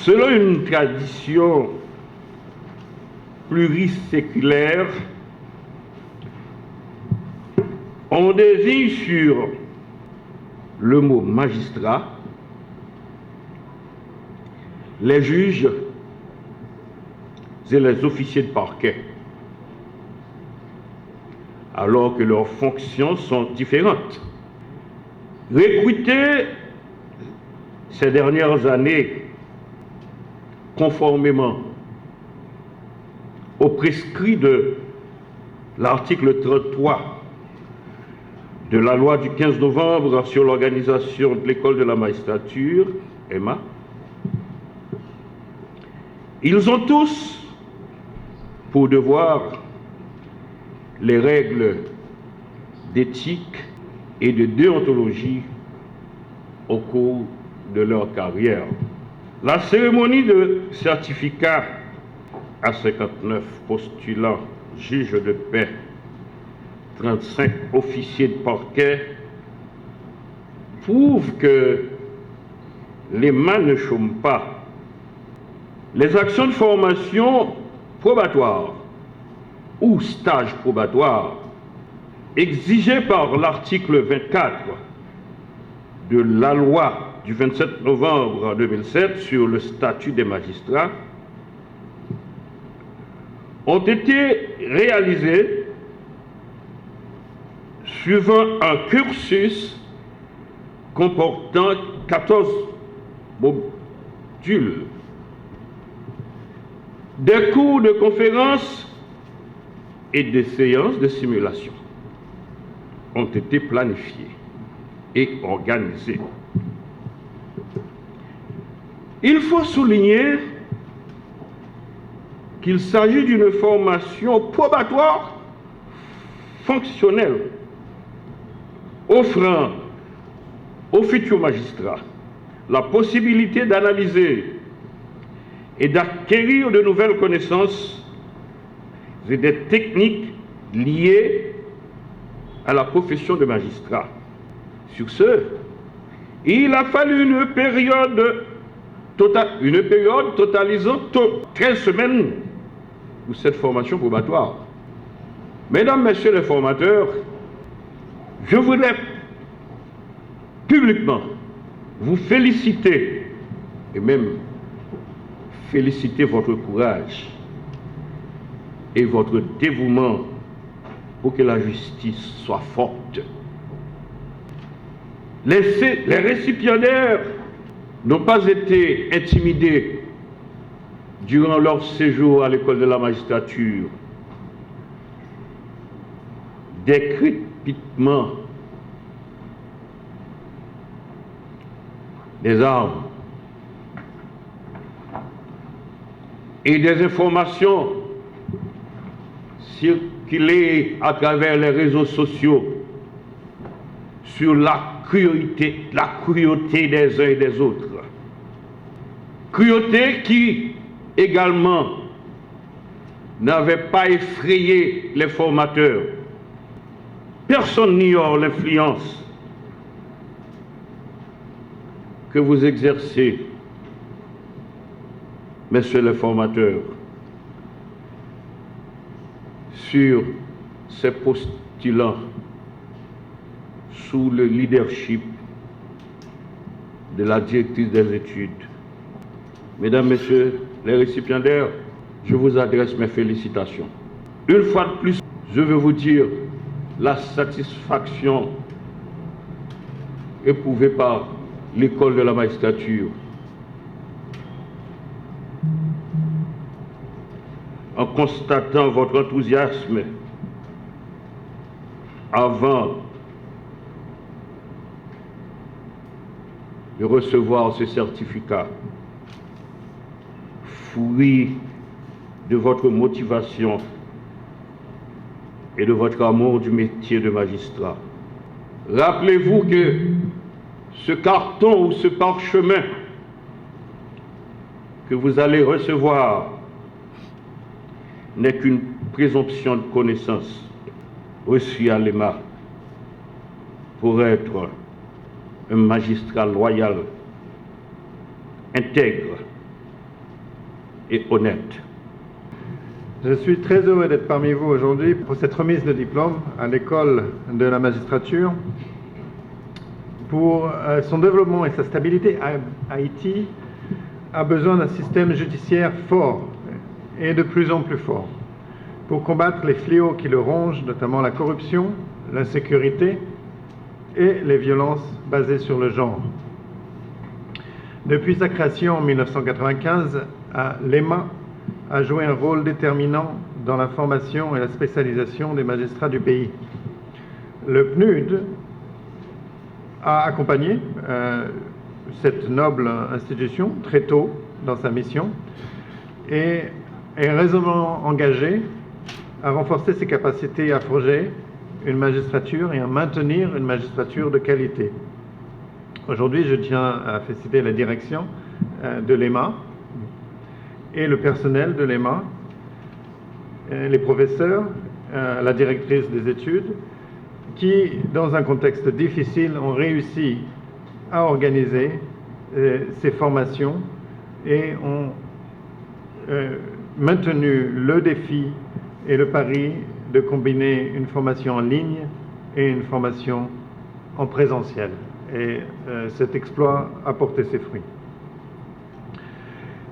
Selon une tradition pluriséculaire, on désigne sur le mot magistrat les juges et les officiers de parquet, alors que leurs fonctions sont différentes. Recrutés ces dernières années conformément au prescrit de l'article 33 de la loi du 15 novembre sur l'organisation de l'école de la magistrature, EMA, ils ont tous pour devoir les règles d'éthique et de déontologie au cours de leur carrière. La cérémonie de certificat à 59 postulants juges de paix, 35 officiers de parquet prouve que les mains ne chôment pas. Les actions de formation probatoire ou stage probatoire exigées par l'article 24 de la loi du 27 novembre 2007 sur le statut des magistrats ont été réalisées suivant un cursus comportant 14 modules. Des cours de conférences et des séances de simulation ont été planifiés et organisés. Il faut souligner qu'il s'agit d'une formation probatoire fonctionnelle, offrant aux futurs magistrats la possibilité d'analyser et d'acquérir de nouvelles connaissances et des techniques liées à la profession de magistrat. Sur ce, il a fallu une période totalisant 13 semaines pour cette formation probatoire. Mesdames, Messieurs les formateurs, je voudrais publiquement vous féliciter et même féliciter votre courage et votre dévouement pour que la justice soit forte. Les récipiendaires n'ont pas été intimidés durant leur séjour à l'école de la magistrature. Des crépitements, des armes et des informations circulées à travers les réseaux sociaux sur la cruauté des uns et des autres. Cruauté qui également n'avait pas effrayé les formateurs. Personne n'ignore l'influence que vous exercez, messieurs les formateurs, sur ces postulants sous le leadership de la directrice des études. Mesdames, Messieurs les récipiendaires, je vous adresse mes félicitations. Une fois de plus, je veux vous dire la satisfaction éprouvée par l'école de la magistrature en constatant votre enthousiasme avant de recevoir ce certificat, fruit de votre motivation et de votre amour du métier de magistrat. Rappelez-vous que ce carton ou ce parchemin que vous allez recevoir n'est qu'une présomption de connaissance reçue à l'EMA pour être un magistrat loyal, intègre et honnête. Je suis très heureux d'être parmi vous aujourd'hui pour cette remise de diplôme à l'école de la magistrature. Pour son développement et sa stabilité, Haïti a besoin d'un système judiciaire fort et de plus en plus fort pour combattre les fléaux qui le rongent, notamment la corruption, l'insécurité et les violences basées sur le genre. Depuis sa création en 1995, l'EMA a joué un rôle déterminant dans la formation et la spécialisation des magistrats du pays. Le PNUD a accompagné cette noble institution très tôt dans sa mission et est résolument engagé à renforcer ses capacités à forger une magistrature et à maintenir une magistrature de qualité. Aujourd'hui, je tiens à féliciter la direction de l'EMA et le personnel de l'EMA, les professeurs, la directrice des études, qui, dans un contexte difficile, ont réussi à organiser ces formations et ont maintenu le défi et le pari de combiner une formation en ligne et une formation en présentiel. Et cet exploit a porté ses fruits.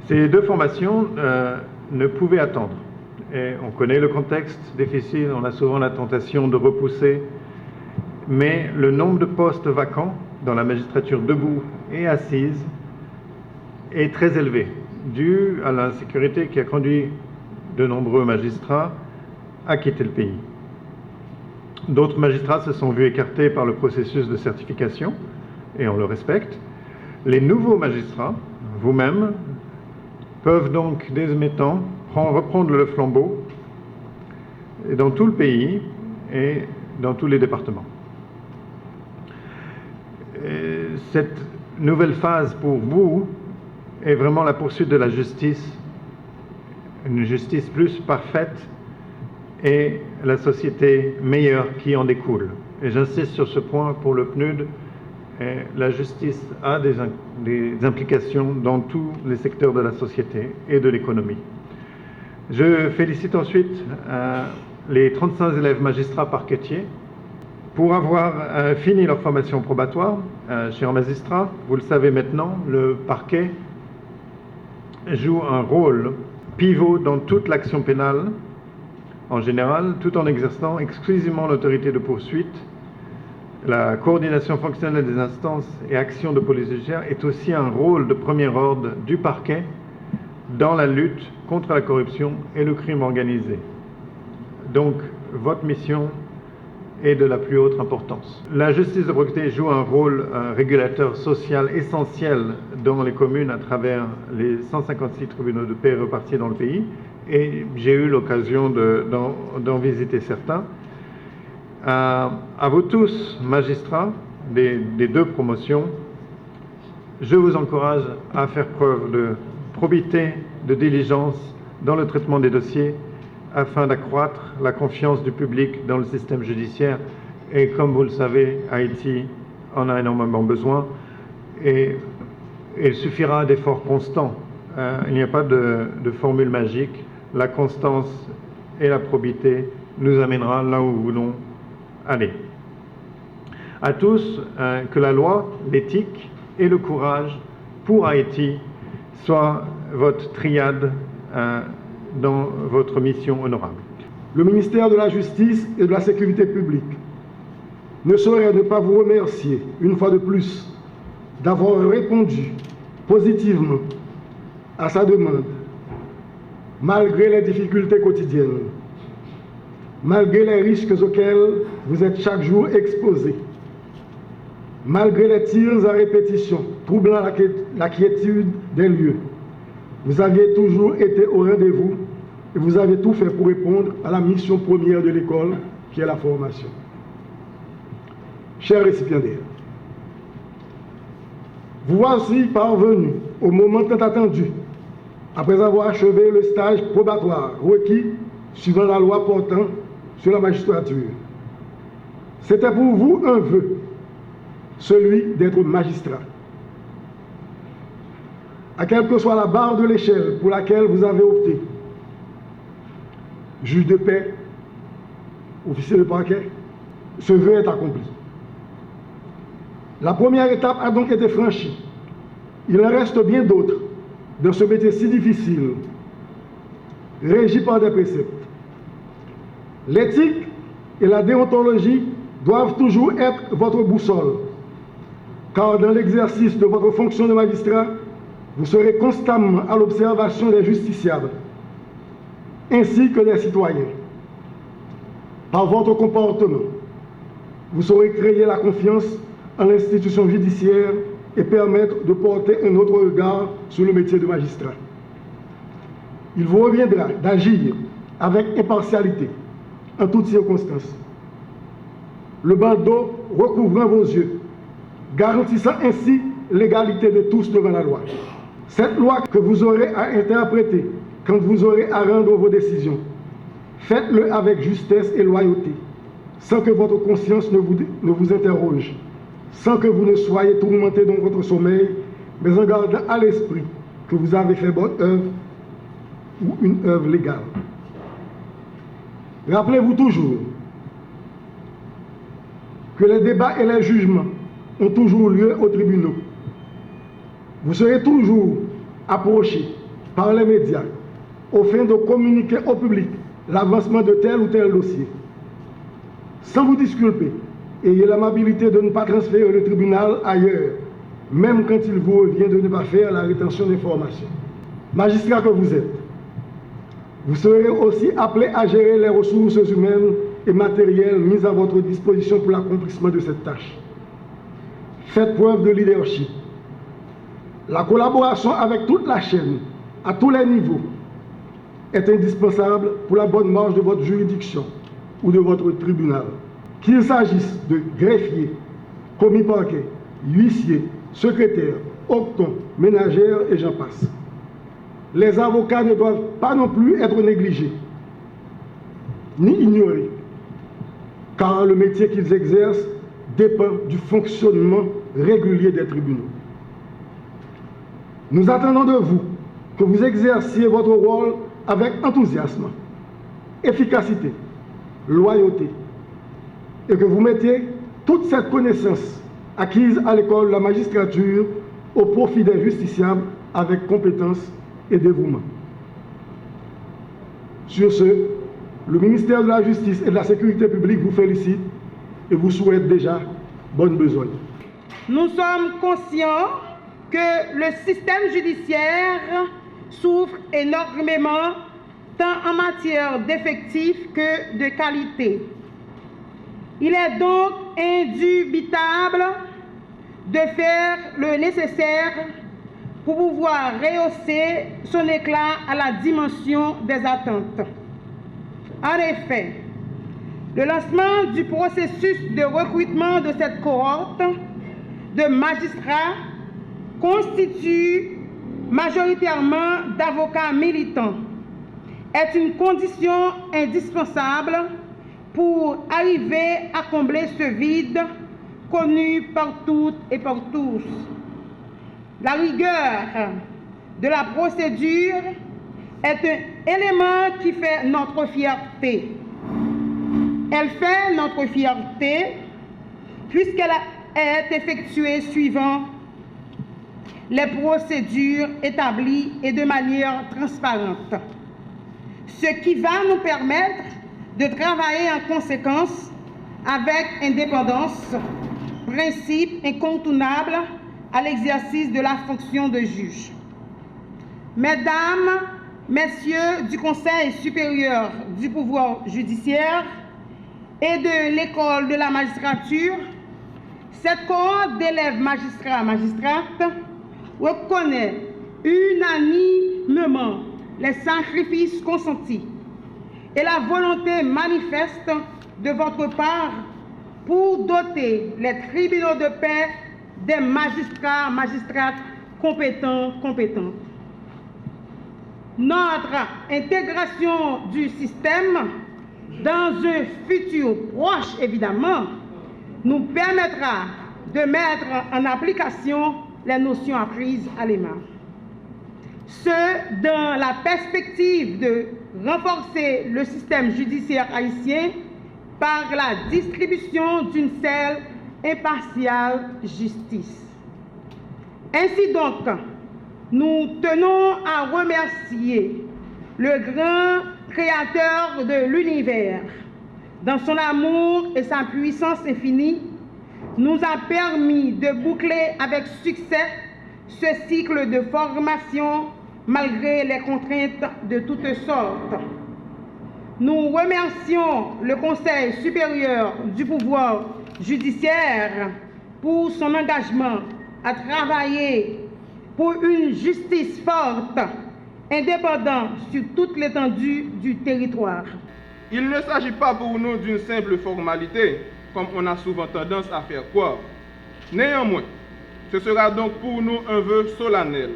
Ces deux formations ne pouvaient attendre. Et on connaît le contexte difficile, on a souvent la tentation de repousser, mais le nombre de postes vacants dans la magistrature debout et assise est très élevé, dû à l'insécurité qui a conduit de nombreux magistrats à quitter le pays. D'autres magistrats se sont vus écartés par le processus de certification, et on le respecte. Les nouveaux magistrats, vous-même, peuvent donc dès maintenant reprendre le flambeau dans tout le pays et dans tous les départements. Et cette nouvelle phase pour vous est vraiment la poursuite de la justice, une justice plus parfaite et la société meilleure qui en découle. Et j'insiste sur ce point pour le PNUD, la justice a des implications dans tous les secteurs de la société et de l'économie. Je félicite ensuite les 35 élèves magistrats parquetiers pour avoir fini leur formation probatoire. Chers magistrats, vous le savez maintenant, le parquet joue un rôle pivot dans toute l'action pénale en général, tout en exerçant exclusivement l'autorité de poursuite. La coordination fonctionnelle des instances et actions de police judiciaire est aussi un rôle de premier ordre du parquet dans la lutte contre la corruption et le crime organisé. Donc, votre mission est de la plus haute importance. La justice de proximité joue un rôle régulateur social essentiel dans les communes à travers les 156 tribunaux de paix répartis dans le pays, et j'ai eu l'occasion d'en visiter certains. À vous tous, magistrats des deux promotions, je vous encourage à faire preuve de probité, de diligence dans le traitement des dossiers afin d'accroître la confiance du public dans le système judiciaire. Et comme vous le savez, Haïti en a énormément besoin et il suffira d'efforts constants. Il n'y a pas de formule magique. La constance et la probité nous amènera là où nous voulons aller. À tous, que la loi, l'éthique et le courage pour Haïti soient votre triade dans votre mission honorable. Le ministère de la Justice et de la Sécurité publique ne saurait ne pas vous remercier, une fois de plus, d'avoir répondu positivement à sa demande, malgré les difficultés quotidiennes, malgré les risques auxquels vous êtes chaque jour exposés, malgré les tirs à répétition troublant la quiétude des lieux. Vous aviez toujours été au rendez-vous et vous avez tout fait pour répondre à la mission première de l'école, qui est la formation. Chers récipiendaires, vous voici parvenus au moment tant attendu, après avoir achevé le stage probatoire requis suivant la loi portant sur la magistrature. C'était pour vous un vœu, celui d'être magistrat. à quelle que soit la barre de l'échelle pour laquelle vous avez opté, juge de paix, officier de parquet, ce vœu est accompli. La première étape a donc été franchie. Il en reste bien d'autres dans ce métier si difficile, régi par des préceptes. L'éthique et la déontologie doivent toujours être votre boussole, car dans l'exercice de votre fonction de magistrat, vous serez constamment à l'observation des justiciables, ainsi que des citoyens. Par votre comportement, vous saurez créer la confiance en l'institution judiciaire et permettre de porter un autre regard sur le métier de magistrat. Il vous reviendra d'agir avec impartialité en toutes circonstances, le bandeau recouvrant vos yeux, garantissant ainsi l'égalité de tous devant la loi. Cette loi que vous aurez à interpréter quand vous aurez à rendre vos décisions, faites-le avec justesse et loyauté, sans que votre conscience ne vous interroge, sans que vous ne soyez tourmenté dans votre sommeil, mais en gardant à l'esprit que vous avez fait bonne œuvre ou une œuvre légale. Rappelez-vous toujours que les débats et les jugements ont toujours lieu aux tribunaux. Vous serez toujours approché par les médias au fin de communiquer au public l'avancement de tel ou tel dossier. Sans vous disculper, ayez l'amabilité de ne pas transférer le tribunal ailleurs, même quand il vous revient de ne pas faire la rétention d'informations. Magistrat que vous êtes, vous serez aussi appelé à gérer les ressources humaines et matérielles mises à votre disposition pour l'accomplissement de cette tâche. Faites preuve de leadership. La collaboration avec toute la chaîne, à tous les niveaux, est indispensable pour la bonne marche de votre juridiction ou de votre tribunal. Qu'il s'agisse de greffier, commis parquet, huissier, secrétaire, octon, ménagère et j'en passe. Les avocats ne doivent pas non plus être négligés, ni ignorés, car le métier qu'ils exercent dépend du fonctionnement régulier des tribunaux. Nous attendons de vous que vous exerciez votre rôle avec enthousiasme, efficacité, loyauté, et que vous mettiez toute cette connaissance acquise à l'école de la magistrature au profit des justiciables avec compétence et dévouement. Sur ce, le ministère de la Justice et de la Sécurité publique vous félicite et vous souhaite déjà bonne besogne. Nous sommes conscients que le système judiciaire souffre énormément, tant en matière d'effectifs que de qualité. Il est donc indubitable de faire le nécessaire pour pouvoir rehausser son éclat à la dimension des attentes. En effet, le lancement du processus de recrutement de cette cohorte de magistrats constitue majoritairement d'avocats militants est une condition indispensable pour arriver à combler ce vide connu par toutes et par tous. La rigueur de la procédure est un élément qui fait notre fierté. Elle fait notre fierté puisqu'elle est effectuée suivant les procédures établies et de manière transparente, ce qui va nous permettre de travailler en conséquence avec indépendance, principe incontournable à l'exercice de la fonction de juge. Mesdames, Messieurs du Conseil supérieur du pouvoir judiciaire et de l'école de la magistrature, cette cohorte d'élèves magistrats-magistrates reconnaît unanimement les sacrifices consentis et la volonté manifeste de votre part pour doter les tribunaux de paix des magistrats-magistrates compétentes. Notre intégration du système dans un futur proche, évidemment, nous permettra de mettre en application les notions apprises à l'EMA. ce dans la perspective de renforcer le système judiciaire haïtien par la distribution d'une seule impartiale justice. Ainsi donc, nous tenons à remercier le grand créateur de l'univers. Dans son amour et sa puissance infinie, nous a permis de boucler avec succès ce cycle de formation malgré les contraintes de toutes sortes. Nous remercions le Conseil supérieur du pouvoir judiciaire pour son engagement à travailler pour une justice forte, indépendante sur toute l'étendue du territoire. Il ne s'agit pas pour nous d'une simple formalité, comme on a souvent tendance à faire croire. Néanmoins, ce sera donc pour nous un vœu solennel,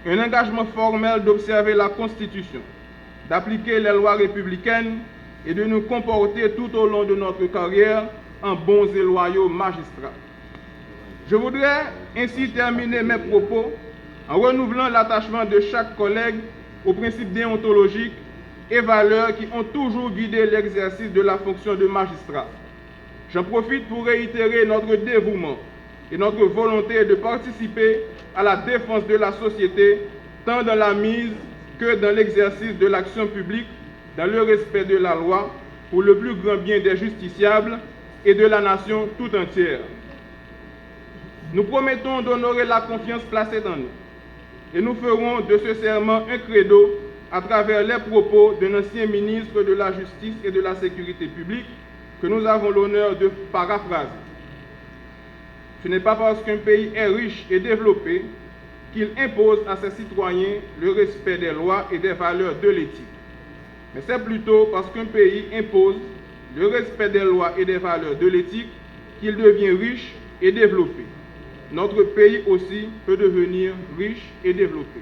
un engagement formel d'observer la Constitution, d'appliquer les lois républicaines et de nous comporter tout au long de notre carrière en bons et loyaux magistrats. Je voudrais ainsi terminer mes propos en renouvelant l'attachement de chaque collègue aux principes déontologiques et valeurs qui ont toujours guidé l'exercice de la fonction de magistrat. J'en profite pour réitérer notre dévouement et notre volonté de participer à la défense de la société, tant dans la mise que dans l'exercice de l'action publique, dans le respect de la loi, pour le plus grand bien des justiciables et de la nation tout entière. Nous promettons d'honorer la confiance placée dans nous, et nous ferons de ce serment un credo à travers les propos d'un ancien ministre de la Justice et de la Sécurité publique que nous avons l'honneur de paraphraser. Ce n'est pas parce qu'un pays est riche et développé qu'il impose à ses citoyens le respect des lois et des valeurs de l'éthique. Mais c'est plutôt parce qu'un pays impose le respect des lois et des valeurs de l'éthique qu'il devient riche et développé. Notre pays aussi peut devenir riche et développé.